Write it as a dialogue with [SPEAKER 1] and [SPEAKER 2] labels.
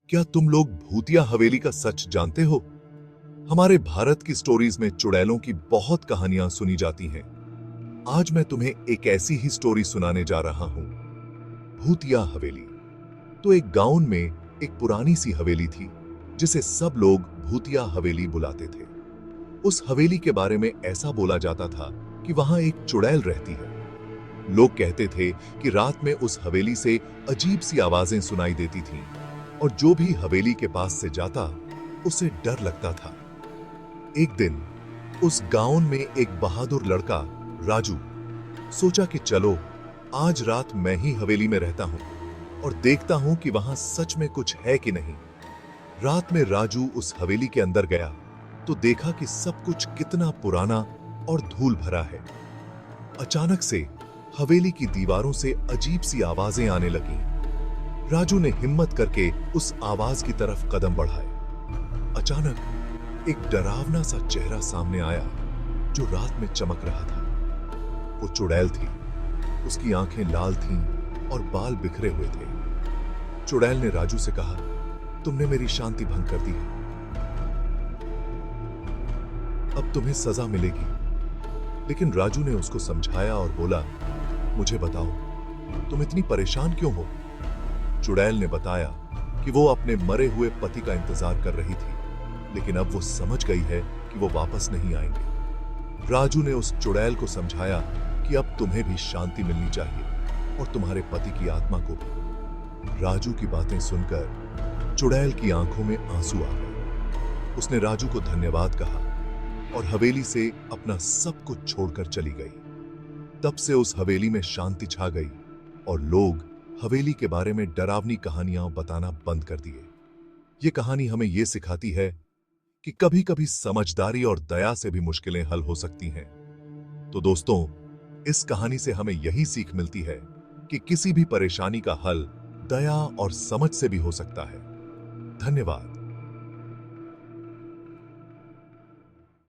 [SPEAKER 1] क्या तुम लोग भूतिया हवेली का सच जानते हो? हमारे भारत की स्टोरीज में चुड़ैलों की बहुत कहानियां सुनी जाती हैं। आज मैं तुम्हें एक ऐसी ही स्टोरी सुनाने जा रहा हूं, भूतिया हवेली। तो एक गांव में एक पुरानी सी हवेली थी, जिसे सब लोग भूतिया हवेली बुलाते थे। उस हवेली के बारे में ऐसा बोला जाता था कि वहां एक चुड़ैल रहती है। लोग कहते थे कि रात में उस हवेली से अजीब सी आवाजें सुनाई देती थीं, और जो भी हवेली के पास से जाता उसे डर लगता था। एक दिन उस गांव में एक बहादुर लड़का राजू सोचा कि चलो आज रात मैं ही हवेली में रहता हूं और देखता हूं कि वहां सच में कुछ है कि नहीं। रात में राजू उस हवेली के अंदर गया तो देखा कि सब कुछ कितना पुराना और धूल भरा है। अचानक से हवेली की दीवारों से अजीब सी आवाजें आने लगीं। राजू ने हिम्मत करके उस आवाज की तरफ कदम बढ़ाए। अचानक एक डरावना सा चेहरा सामने आया जो रात में चमक रहा था। वो चुड़ैल थी। उसकी आंखें लाल थीं और बाल बिखरे हुए थे। चुड़ैल ने राजू से कहा, तुमने मेरी शांति भंग कर दी है, अब तुम्हें सजा मिलेगी। लेकिन राजू ने उसको समझाया और बोला, मुझे बताओ, तुम इतनी परेशान क्यों हो? चुड़ैल ने बताया कि वो अपने मरे हुए पति का इंतजार कर रही थी, लेकिन अब वो समझ गई है कि वो वापस नहीं आएंगे। राजू ने उस चुड़ैल को समझाया कि अब तुम्हें भी शांति मिलनी चाहिए और तुम्हारे पति की आत्मा को भी। राजू की बातें सुनकर चुड़ैल की आंखों में आंसू आ गए। उसने राजू को धन्यवाद कहा और हवेली से अपना सब कुछ छोड़कर चली गई। तब से उस हवेली में शांति छा गई और लोग हवेली के बारे में डरावनी कहानियां बताना बंद कर दिए। ये कहानी हमें यह सिखाती है कि कभी-कभी समझदारी और दया से भी मुश्किलें हल हो सकती हैं। तो दोस्तों, इस कहानी से हमें यही सीख मिलती है कि किसी भी परेशानी का हल दया और समझ से भी हो सकता है। धन्यवाद।